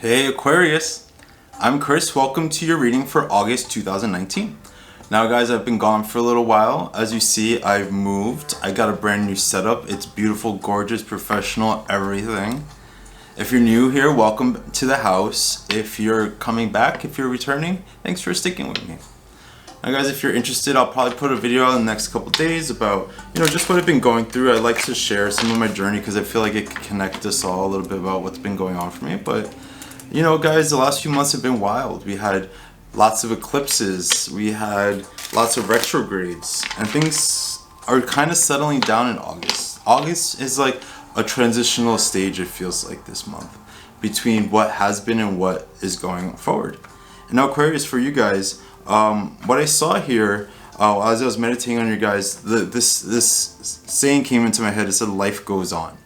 Hey Aquarius, I'm Chris. Welcome to your reading for August 2019. Now guys, I've been gone for a little while. As you see, I've moved. I got a brand new setup. It's beautiful, gorgeous, professional, everything. If you're new here, welcome to the house. If you're coming back, if you're returning, thanks for sticking with me. Now guys, if you're interested, I'll probably put a video out in the next couple days about, just what I've been going through. I like to share some of my journey because I feel like it can connect us all a little bit about what's been going on for me. But guys, the last few months have been wild. We had lots of eclipses, we had lots of retrogrades, and things are kind of settling down in August. August is like a transitional stage, it feels like, this month between what has been and what is going forward. And now Aquarius, for you guys, what I saw here as I was meditating on you guys, this saying came into my head. It said life goes on.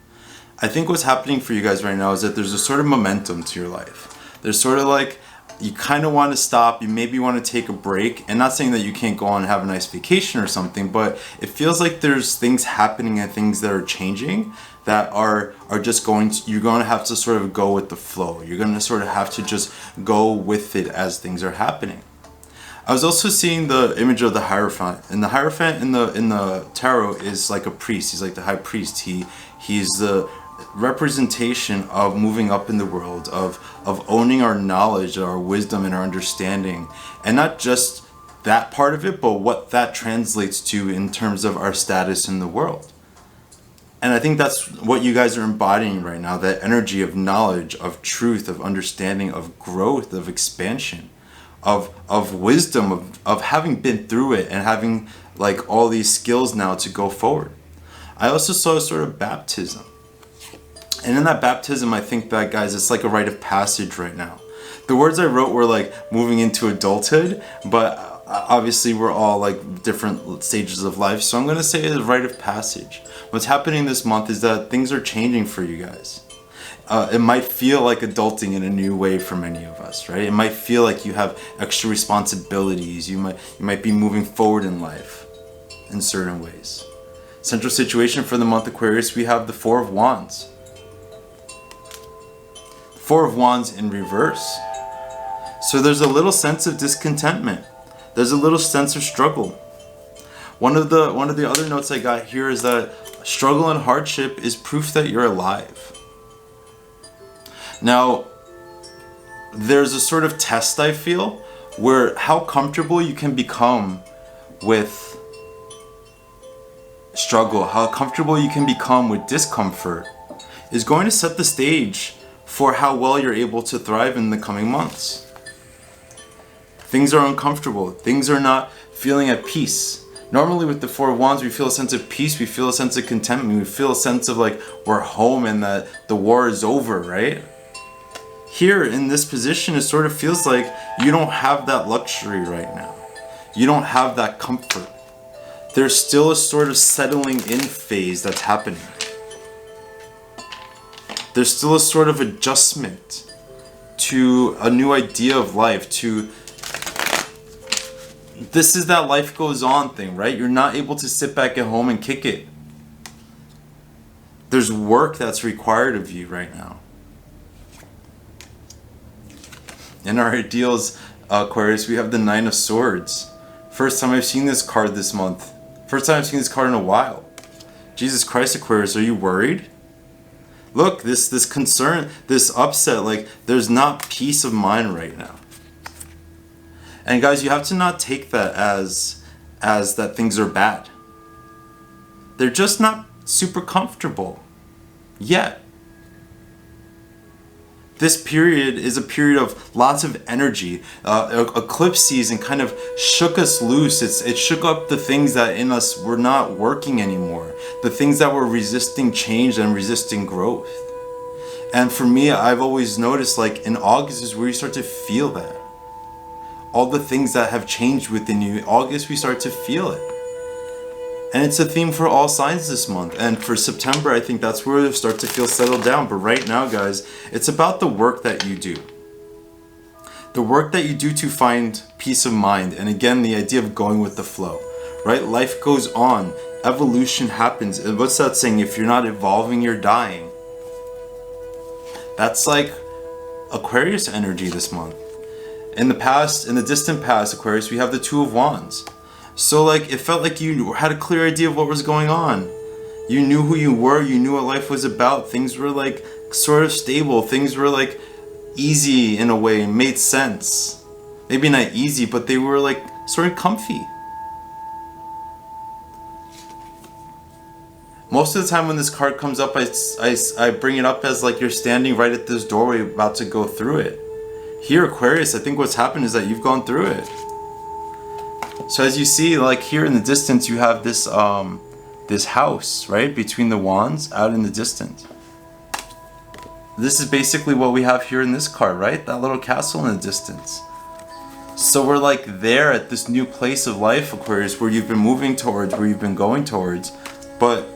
I think what's happening for you guys right now is that there's a sort of momentum to your life. There's sort of like, you kind of want to stop, you maybe want to take a break, and not saying that you can't go on and have a nice vacation or something, but it feels like there's things happening and things that are changing that are just you're going to have to sort of go with the flow. You're going to sort of have to just go with it as things are happening. I was also seeing the image of the Hierophant, and the Hierophant in the tarot is like a priest. He's like the high priest. He's the representation of moving up in the world, of owning our knowledge, our wisdom, and our understanding, and not just that part of it, but what that translates to in terms of our status in the world. And I think that's what you guys are embodying right now, that energy of knowledge, of truth, of understanding, of growth, of expansion, of wisdom, of having been through it and having like all these skills now to go forward. I also saw a sort of baptism. And in that baptism, I think that, guys, it's like a rite of passage right now. The words I wrote were like moving into adulthood, but obviously we're all like different stages of life. So I'm going to say it's a rite of passage. What's happening this month is that things are changing for you guys. It might feel like adulting in a new way for many of us, right? It might feel like you have extra responsibilities. You might be moving forward in life in certain ways. Central situation for the month Aquarius, we have the Four of Wands. Four of Wands in reverse. So there's a little sense of discontentment. There's a little sense of struggle. One of the other notes I got here is that struggle and hardship is proof that you're alive. Now, there's a sort of test, I feel, where how comfortable you can become with struggle, how comfortable you can become with discomfort is going to set the stage for how well you're able to thrive in the coming months. Things are uncomfortable. Things are not feeling at peace. Normally with the Four of Wands, we feel a sense of peace. We feel a sense of contentment. We feel a sense of like we're home and that the war is over, right? Here in this position, it sort of feels like you don't have that luxury right now. You don't have that comfort. There's still a sort of settling in phase that's happening. There's still a sort of adjustment to a new idea of life, this is that life goes on thing, right? You're not able to sit back at home and kick it. There's work that's required of you right now. In our ideals, Aquarius, we have the Nine of Swords. First time I've seen this card this month. First time I've seen this card in a while. Jesus Christ, Aquarius, are you worried? Look, this concern, this upset, like there's not peace of mind right now. And guys, you have to not take that as that things are bad. They're just not super comfortable yet. This period is a period of lots of energy. Eclipse season kind of shook us loose. It shook up the things that in us were not working anymore. The things that were resisting change and resisting growth. And for me, I've always noticed like in August is where you start to feel that. All the things that have changed within you, August we start to feel it. And it's a theme for all signs this month. And for September, I think that's where they start to feel settled down. But right now, guys, it's about the work that you do. The work that you do to find peace of mind. And again, the idea of going with the flow, right? Life goes on. Evolution happens. And what's that saying? If you're not evolving, you're dying. That's like Aquarius energy this month. In the distant past, Aquarius, we have the Two of Wands. So like, it felt like you had a clear idea of what was going on. You knew who you were, you knew what life was about. Things were like sort of stable. Things were like easy in a way, and made sense. Maybe not easy, but they were like sort of comfy. Most of the time when this card comes up, I bring it up as like you're standing right at this doorway about to go through it. Here, Aquarius, I think what's happened is that you've gone through it. So as you see, like here in the distance, you have this this house, right? Between the wands out in the distance. This is basically what we have here in this card, right? That little castle in the distance. So we're like there at this new place of life, Aquarius, where you've been moving towards, where you've been going towards, but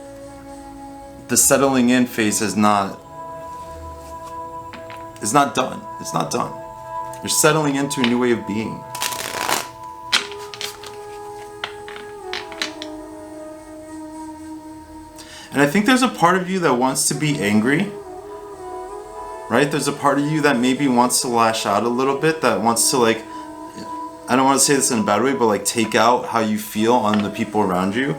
the settling in phase is not done. It's not done. You're settling into a new way of being. And I think there's a part of you that wants to be angry, right? There's a part of you that maybe wants to lash out a little bit, that wants to like, I don't want to say this in a bad way, but like take out how you feel on the people around you.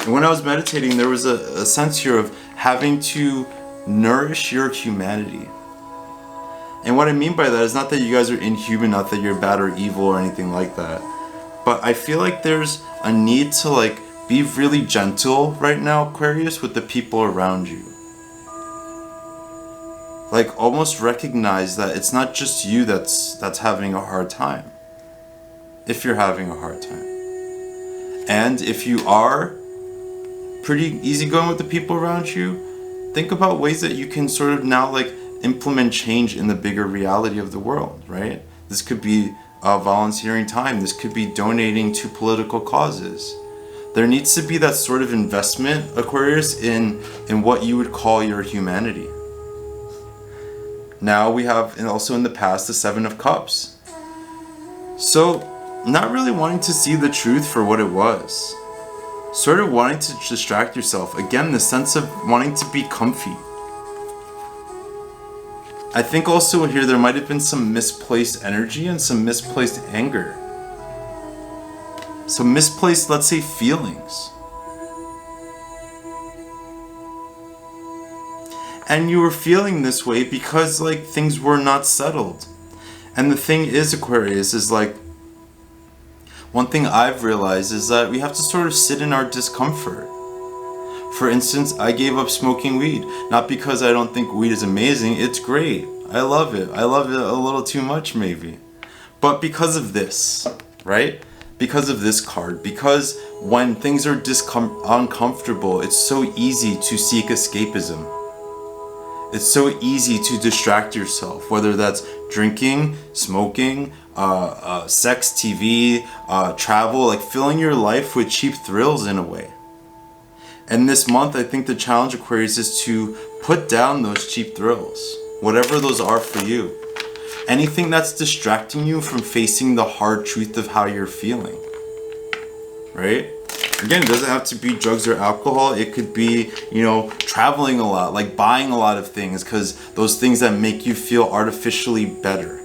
And when I was meditating, there was a sense here of having to nourish your humanity. And what I mean by that is not that you guys are inhuman, not that you're bad or evil or anything like that. But I feel like there's a need to like be really gentle right now, Aquarius, with the people around you. Like almost recognize that it's not just you that's having a hard time. If you're having a hard time. And if you are pretty easygoing with the people around you, think about ways that you can sort of now like implement change in the bigger reality of the world, right? This could be volunteering time. This could be donating to political causes. There needs to be that sort of investment, Aquarius, in what you would call your humanity. Now we have, and also in the past, the Seven of Cups. So, not really wanting to see the truth for what it was. Sort of wanting to distract yourself. Again, the sense of wanting to be comfy. I think also here there might have been some misplaced energy and some misplaced anger. Some misplaced, let's say, feelings. And you were feeling this way because like things were not settled. And the thing is, Aquarius, is like, one thing I've realized is that we have to sort of sit in our discomfort. For instance, I gave up smoking weed, not because I don't think weed is amazing, it's great. I love it. I love it a little too much maybe. But because of this, right? Because of this card, because when things are uncomfortable, it's so easy to seek escapism. It's so easy to distract yourself, whether that's drinking, smoking, sex, TV, travel, like filling your life with cheap thrills in a way. And this month, I think the challenge, Aquarius, is to put down those cheap thrills, whatever those are for you. Anything that's distracting you from facing the hard truth of how you're feeling, right? Again, it doesn't have to be drugs or alcohol. It could be, you know, traveling a lot, like buying a lot of things, because those things that make you feel artificially better.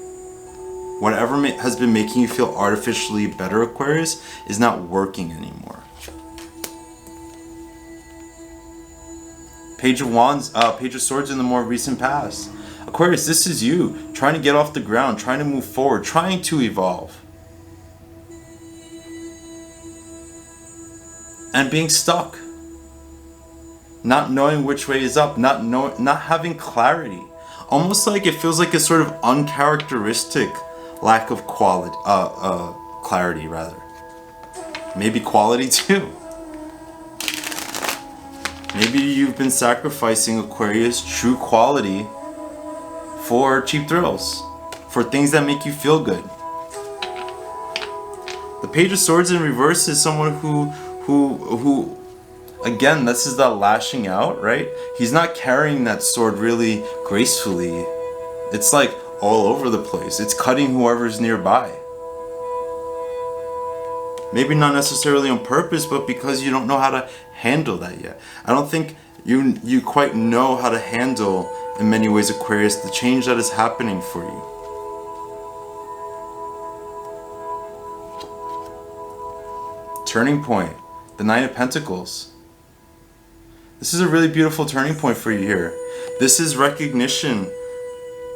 Whatever has been making you feel artificially better, Aquarius, is not working anymore. Page of Wands, Page of Swords in the more recent past. Aquarius, this is you trying to get off the ground, trying to move forward, trying to evolve. And being stuck. Not knowing which way is up, not having clarity. Almost like it feels like a sort of uncharacteristic lack of clarity rather. Maybe quality too. Maybe you've been sacrificing, Aquarius, true quality for cheap thrills, for things that make you feel good. The Page of Swords in reverse is someone who again, this is that lashing out, right? He's not carrying that sword really gracefully. It's like all over the place. It's cutting whoever's nearby. Maybe not necessarily on purpose, but because you don't know how to handle that yet. I don't think you quite know how to handle in many ways, Aquarius, the change that is happening for you. Turning point, the Nine of Pentacles. This is a really beautiful turning point for you here. This is recognition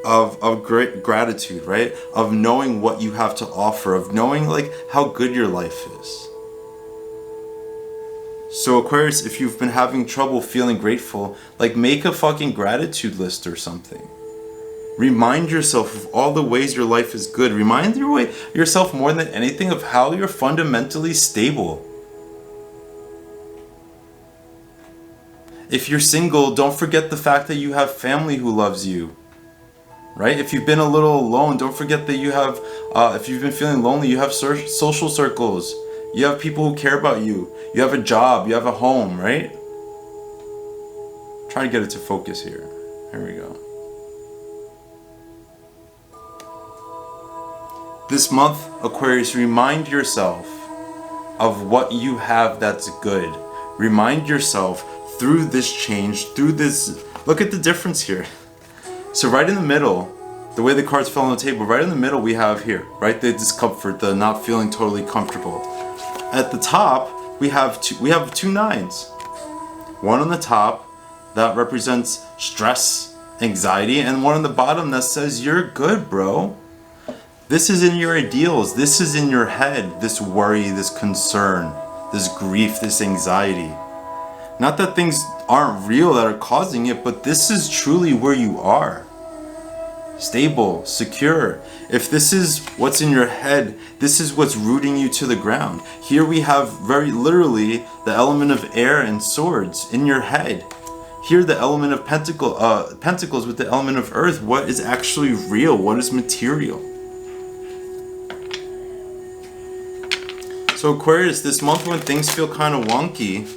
of great gratitude, right? Of knowing what you have to offer, of knowing like how good your life is. So Aquarius, if you've been having trouble feeling grateful, like make a fucking gratitude list or something. Remind yourself of all the ways your life is good. Remind yourself more than anything of how you're fundamentally stable. If you're single, don't forget the fact that you have family who loves you. Right? If you've been a little alone, don't forget that you have, if you've been feeling lonely, you have social circles. You have people who care about you. You have a job. You have a home, right? Try to get it to focus here. Here we go. This month, Aquarius, remind yourself of what you have that's good. Remind yourself through this change, through this, look at the difference here. So right in the middle, the way the cards fell on the table, right in the middle we have here, right? The discomfort, the not feeling totally comfortable. At the top, we have two nines. One on the top that represents stress, anxiety, and one on the bottom that says you're good, bro. This is in your ideals. This is in your head. This worry, this concern, this grief, this anxiety. Not that things aren't real that are causing it, but this is truly where you are. Stable, secure. If this is what's in your head, this is what's rooting you to the ground. Here we have very literally the element of air and swords in your head. Here the element of pentacles with the element of earth. What is actually real? What is material? So Aquarius, this month when things feel kind of wonky,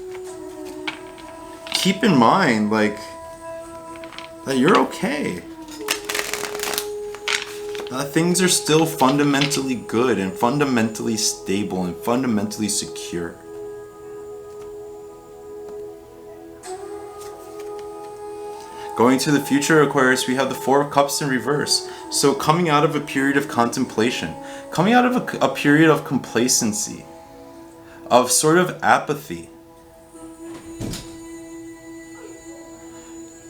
keep in mind like that you're okay. Things are still fundamentally good and fundamentally stable and fundamentally secure. Going to the future, Aquarius, we have the Four of Cups in reverse. So coming out of a period of contemplation, coming out of a period of complacency, of sort of apathy.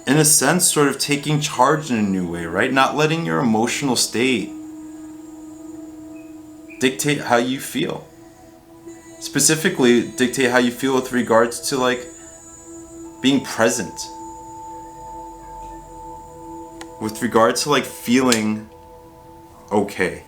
In a sense, sort of taking charge in a new way, right? Not letting your emotional state dictate how you feel. Specifically, dictate how you feel with regards to like being present. With regards to like feeling okay.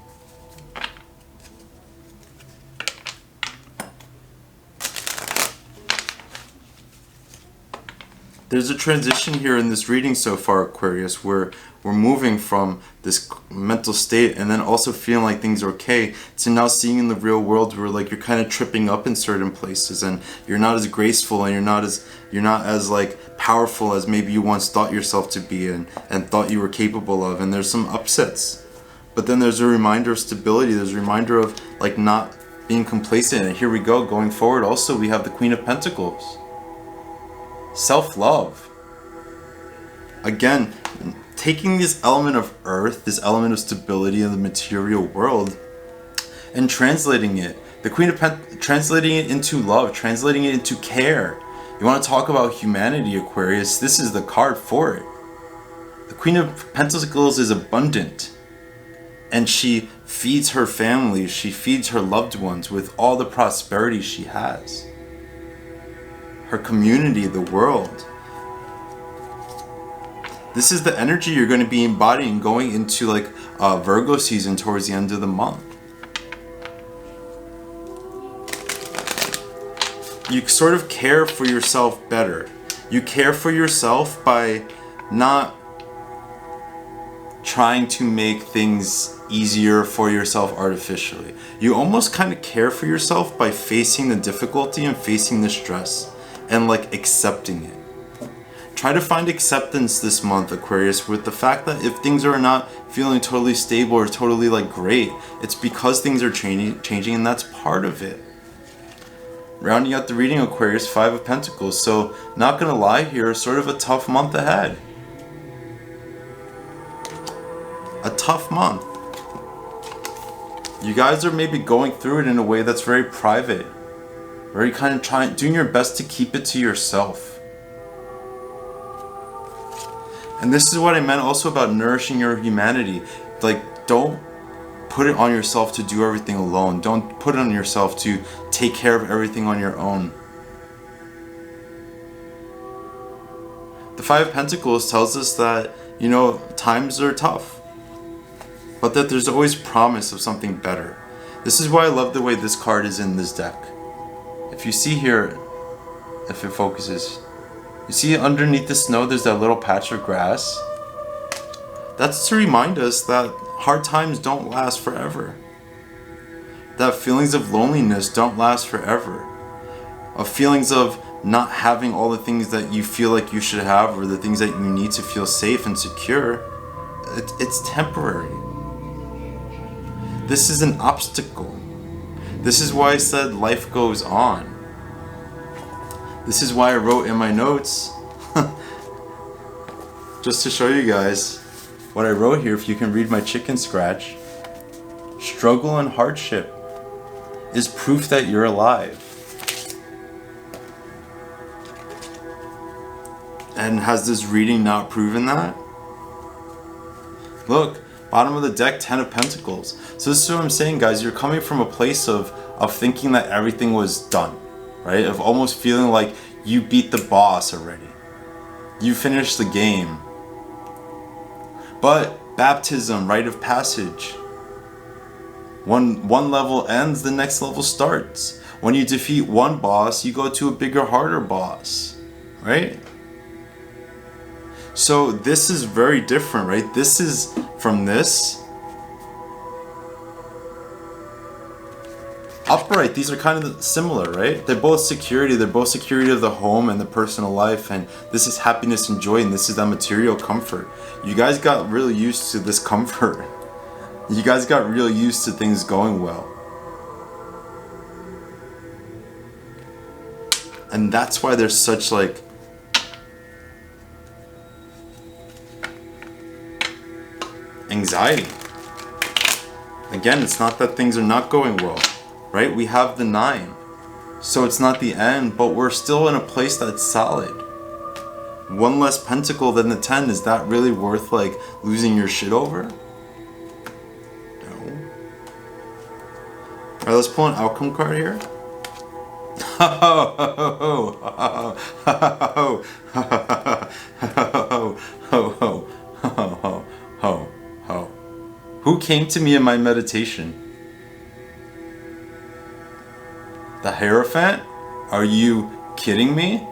There's a transition here in this reading so far, Aquarius, where we're moving from this mental state and then also feeling like things are okay to now seeing in the real world where like you're kind of tripping up in certain places and you're not as graceful and you're not as like powerful as maybe you once thought yourself to be and thought you were capable of, and there's some upsets. But then there's a reminder of stability, there's a reminder of like not being complacent, and here we go, going forward also we have the Queen of Pentacles. Self-love. Again, taking this element of earth, this element of stability in the material world, and translating it. The Queen of translating it into love, translating it into care. You want to talk about humanity, Aquarius? This is the card for it. The Queen of Pentacles is abundant, and she feeds her family, she feeds her loved ones with all the prosperity she has. Her community, the world. This is the energy you're going to be embodying going into like Virgo season towards the end of the month. You sort of care for yourself better. You care for yourself by not trying to make things easier for yourself artificially. You almost kind of care for yourself by facing the difficulty and facing the stress and like accepting it. Try to find acceptance this month, Aquarius, with the fact that if things are not feeling totally stable or totally like great, it's because things are changing, and that's part of it. Rounding out the reading, Aquarius, Five of Pentacles. So not gonna lie here, sort of a tough month ahead. tough month. You guys are maybe going through it in a way that's very private. Very kind of doing your best to keep it to yourself. And this is what I meant also about nourishing your humanity. Like, don't put it on yourself to do everything alone. Don't put it on yourself to take care of everything on your own. The Five of Pentacles tells us that, you know, times are tough, but that there's always promise of something better. This is why I love the way this card is in this deck. If you see here, if it focuses, you see underneath the snow there's that little patch of grass. That's to remind us that hard times don't last forever. That feelings of loneliness don't last forever. Of feelings of not having all the things that you feel like you should have, or the things that you need to feel safe and secure, it's temporary. This is an obstacle. This is why I said life goes on. This is why I wrote in my notes, just to show you guys what I wrote here. If you can read my chicken scratch, struggle and hardship is proof that you're alive. And has this reading not proven that? Look, bottom of the deck, 10 of Pentacles. So this is what I'm saying, guys. You're coming from a place of thinking that everything was done, right? Of almost feeling like you beat the boss already. You finished the game. But baptism, rite of passage. One level ends, the next level starts. When you defeat one boss, you go to a bigger, harder boss, right? So this is very different, right? This is from this. Upright, these are kind of similar, right? They're both security. They're both security of the home and the personal life. And this is happiness and joy, and this is that material comfort. You guys got really used to this comfort. You guys got real used to things going well. And that's why there's such like anxiety. Again, it's not that things are not going well, right? We have the 9. So it's not the end, but we're still in a place that's solid. One less pentacle than the 10, is that really worth like losing your shit over? No. Alright, let's pull an outcome card here. Who came to me in my meditation? The Hierophant? Are you kidding me?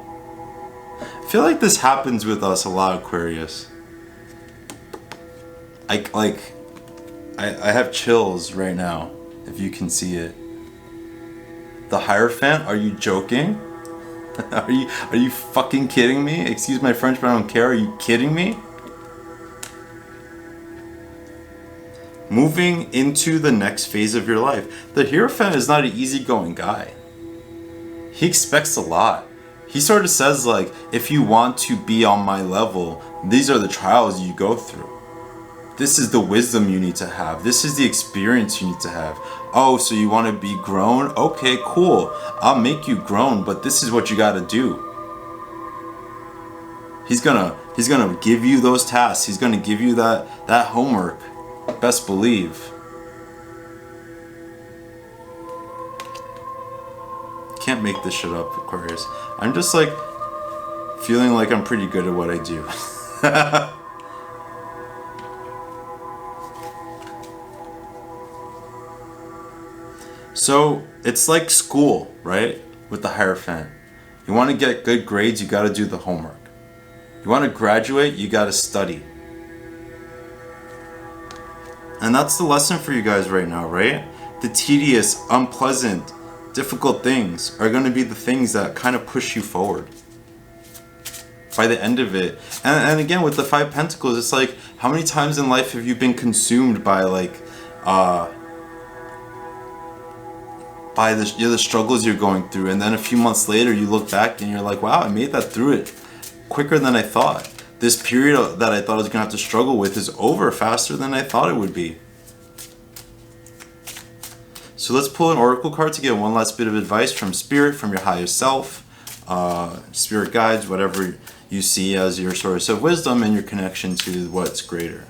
I feel like this happens with us a lot, Aquarius. I have chills right now, if you can see it. The Hierophant? Are you joking? Are you fucking kidding me? Excuse my French, but I don't care. Are you kidding me? Moving into the next phase of your life. The Hierophant is not an easygoing guy. He expects a lot. He sort of says like, if you want to be on my level, these are the trials you go through. This is the wisdom you need to have. This is the experience you need to have. Oh, so you want to be grown? Okay, cool. I'll make you grown, but this is what you got to do. He's gonna give you those tasks. He's gonna give you that homework. Best believe. Can't make this shit up, Aquarius. I'm just like feeling like I'm pretty good at what I do. So it's like school, right? With the Hierophant. You want to get good grades, you got to do the homework. You want to graduate, you got to study. And that's the lesson for you guys right now, right? The tedious, unpleasant, difficult things are going to be the things that kind of push you forward by the end of it. And again, with the 5 Pentacles, it's like, how many times in life have you been consumed by like by the struggles you're going through, and then a few months later you look back and you're like, wow, I made that through it quicker than I thought. this period that I thought I was gonna have to struggle with is over faster than I thought it would be. So let's pull an oracle card to get one last bit of advice from spirit, from your higher self, spirit guides, whatever you see as your source of wisdom and your connection to what's greater.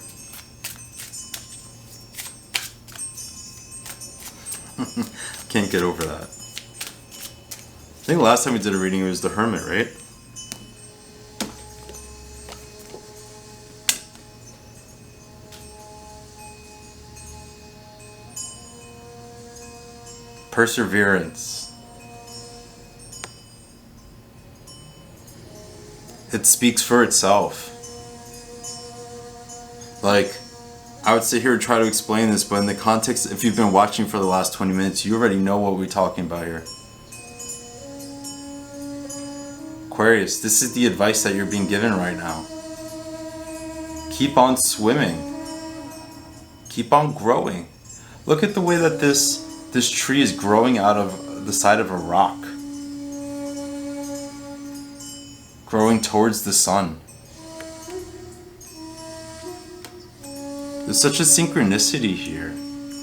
Can't get over that. I think last time we did a reading it was the Hermit, right? Perseverance. It speaks for itself. Like, I would sit here and try to explain this, but in the context, if you've been watching for the last 20 minutes, you already know what we're talking about here. Aquarius, this is the advice that you're being given right now. Keep on swimming. Keep on growing. Look at the way that this tree is growing out of the side of a rock. Growing towards the sun. There's such a synchronicity here.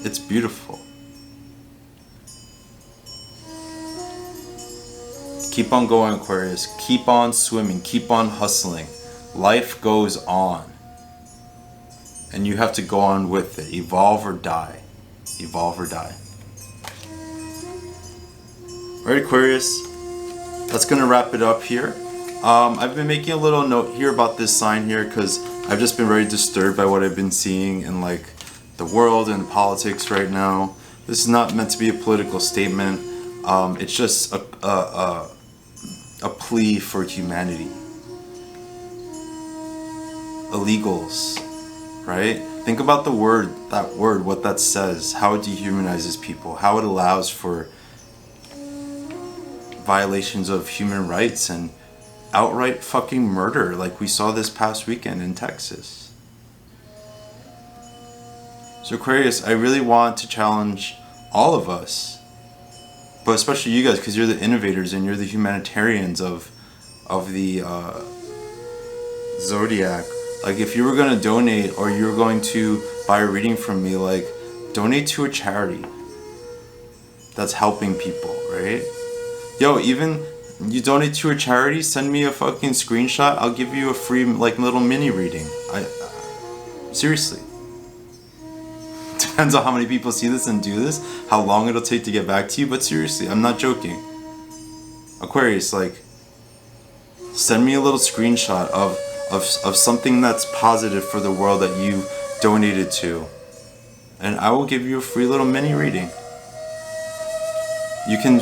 It's beautiful. Keep on going, Aquarius. Keep on swimming. Keep on hustling. Life goes on. And you have to go on with it. Evolve or die. Evolve or die. Alright, Aquarius. That's going to wrap it up here. I've been making a little note here about this sign here because I've just been very disturbed by what I've been seeing in like the world and politics right now. This is not meant to be a political statement. It's just a plea for humanity. Illegals, right? Think about the word, what that says, how it dehumanizes people, how it allows for violations of human rights and outright fucking murder like we saw this past weekend in Texas. So Aquarius, I really want to challenge all of us, but especially you guys, because you're the innovators and you're the humanitarians of the zodiac. Like, if you were going to donate or you were going to buy a reading from me, like, donate to a charity that's helping people, right? Yo, even you donate to a charity, send me a fucking screenshot, I'll give you a free like little mini reading. Seriously. Depends on how many people see this and do this, how long it'll take to get back to you, but seriously, I'm not joking. Aquarius, like, send me a little screenshot of something that's positive for the world that you donated to, and I will give you a free little mini reading. You can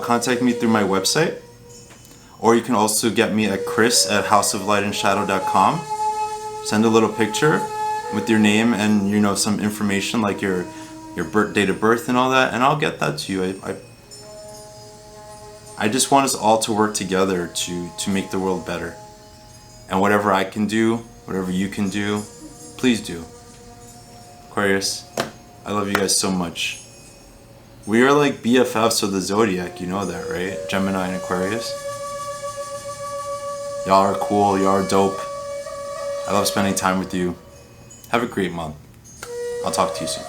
contact me through my website, or you can also get me at chris@hausoflightandshadow.com. Send a little picture with your name and, you know, some information like your date of birth and all that, and I'll get that to you. I just want us all to work together to make the world better. And whatever I can do, whatever you can do, please do. Aquarius, I love you guys so much. We are like BFFs of the zodiac, you know that, right? Gemini and Aquarius. Y'all are cool, y'all are dope. I love spending time with you. Have a great month. I'll talk to you soon.